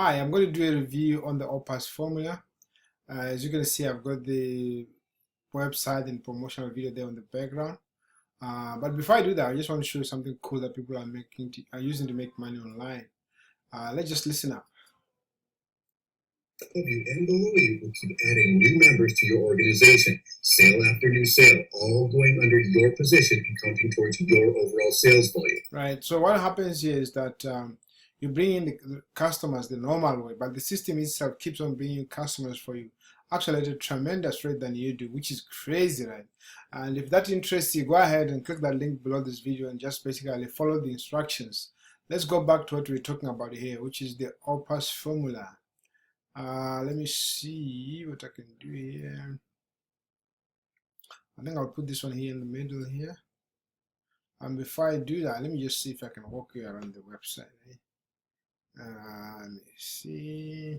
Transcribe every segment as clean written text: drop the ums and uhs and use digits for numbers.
Hi, I'm going to do a review on the Opus Formula. As you can see, I've got the website and promotional video there on the background. But before I do that, I just want to show you something cool that people are using to make money online. Let's just listen up. Above you and below you will keep adding new members to your organization, sale after new sale, all going under your position and counting towards your overall sales volume. Right, so what happens here is that you bring in the customers the normal way, but the system itself keeps on bringing customers for you, actually at a tremendous rate than you do, which is crazy, right? And if that interests you, go ahead and click that link below this video and just basically follow the instructions. Let's go back to what we're talking about here, which is the Opus Formula. Let me see what I can do here. I think I'll put this one here in the middle here. And before I do that, let me just see if I can walk you around the website. Let me see.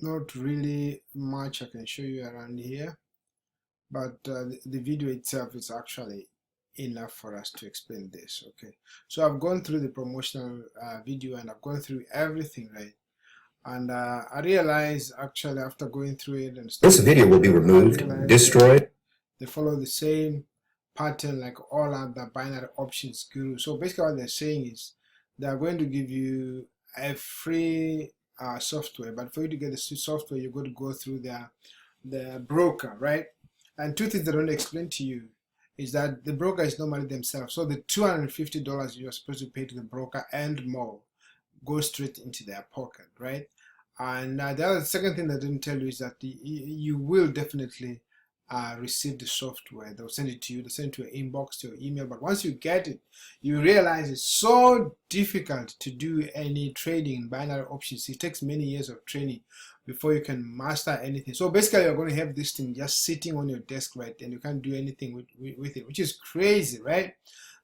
Not really much I can show you around here, but the video itself is actually enough for us to explain this. Okay, so I've gone through the promotional video and I've gone through everything, right? And I realized actually after going through it and this video will be removed, destroyed. They follow the same pattern like all other binary options gurus. So basically what they're saying is they're going to give you a free software, but for you to get the software, you're going to go through their broker, right? And two things they don't explain to you is that the broker is normally themselves. So the $250 you're supposed to pay to the broker and more go straight into their pocket, right? And the second thing they didn't tell you is that you will definitely receive the software. They'll send it to you. They'll send it to your inbox, to your email. But once you get it, you realize it's so difficult to do any trading in binary options. It takes many years of training before you can master anything. So basically, you're going to have this thing just sitting on your desk, right? And you can't do anything with it, which is crazy, right?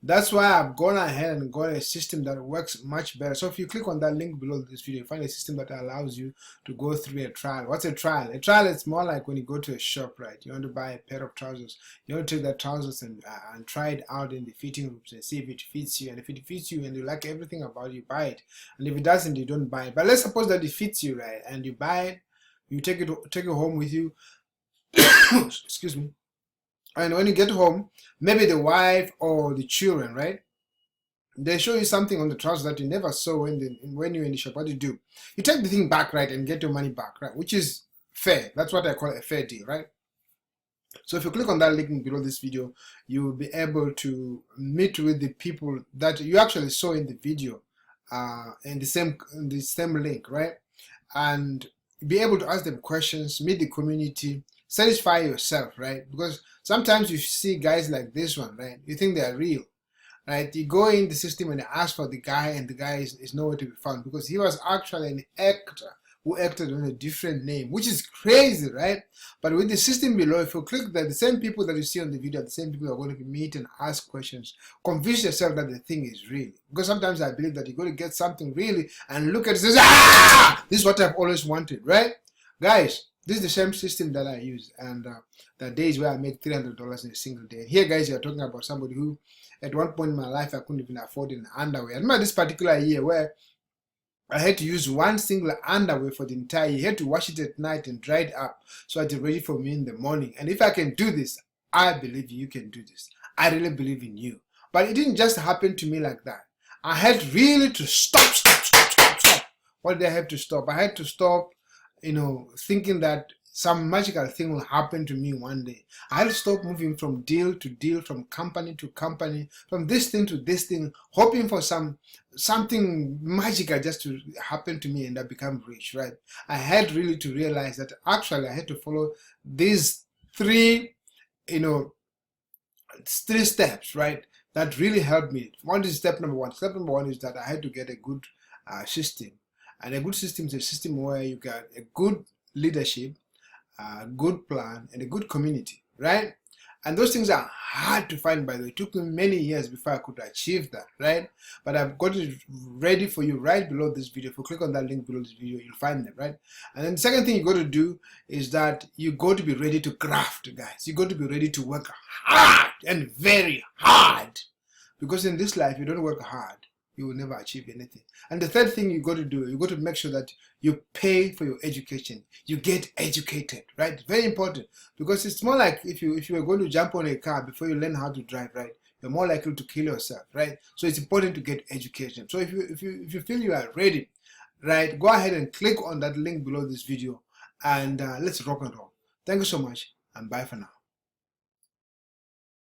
That's why I've gone ahead and got a system that works much better. So if you click on that link below this video, you find a system that allows you to go through a trial. What's a trial? A trial is more like when you go to a shop, right? You want to buy a pair of trousers. You want to take that trousers and try it out in the fitting rooms and see if it fits you. And if it fits you and you like everything about it, you buy it. And if it doesn't, you don't buy it. But let's suppose that it fits you, right? And you buy it, you take it home with you. Excuse me. And when you get home, maybe the wife or the children, right? They show you something on the trousers that you never saw when you're in the shop. What do? You take the thing back, right, and get your money back, right? Which is fair. That's what I call a fair deal, right? So if you click on that link below this video, you will be able to meet with the people that you actually saw in the video, in the same link, right? And be able to ask them questions, meet the community, satisfy yourself, right? Because sometimes you see guys like this one, right? You think they're real, right? You go in the system and ask for the guy, and the guy is nowhere to be found because he was actually an actor who acted on a different name, which is crazy, right? But with the system below, if you click that, the same people that you see on the video are the same people who are going to meet and ask questions. Convince yourself that the thing is real. Because sometimes I believe that you're going to get something really and look at it and say, ah, this is what I've always wanted, right? Guys, this is the same system that I use, and there are days where I make $300 in a single day. And here, guys, you're talking about somebody who, at one point in my life, I couldn't even afford an underwear. I remember this particular year where I had to use one single underwear for the entire year. I had to wash it at night and dry it up so it's ready for me in the morning. And if I can do this, I believe you can do this. I really believe in you. But it didn't just happen to me like that. I had really to stop. What did I have to stop? I had to stop, thinking that some magical thing will happen to me one day. I had to stop moving from deal to deal, from company to company, from this thing to this thing, hoping for something magical just to happen to me and I become rich, right? I had really to realize that actually I had to follow these three steps, right? That really helped me. One is step number one. Step number one is that I had to get a good system. And a good system is a system where you got a good leadership, a good plan, and a good community, right? And those things are hard to find, by the way. It took me many years before I could achieve that, right? But I've got it ready for you right below this video. If you click on that link below this video, you'll find them, right? And then the second thing you got to do is that you got to be ready to graft, guys. You got to be ready to work hard and very hard. Because in this life, you don't work hard, you will never achieve anything. And the third thing you got to do, you got to make sure that you pay for your education. You get educated, right? Very important, because it's more like if you were going to jump on a car before you learn how to drive, right? You're more likely to kill yourself, right? So it's important to get education. So if you feel you are ready, right, go ahead and click on that link below this video, and let's rock and roll. Thank you so much, and bye for now.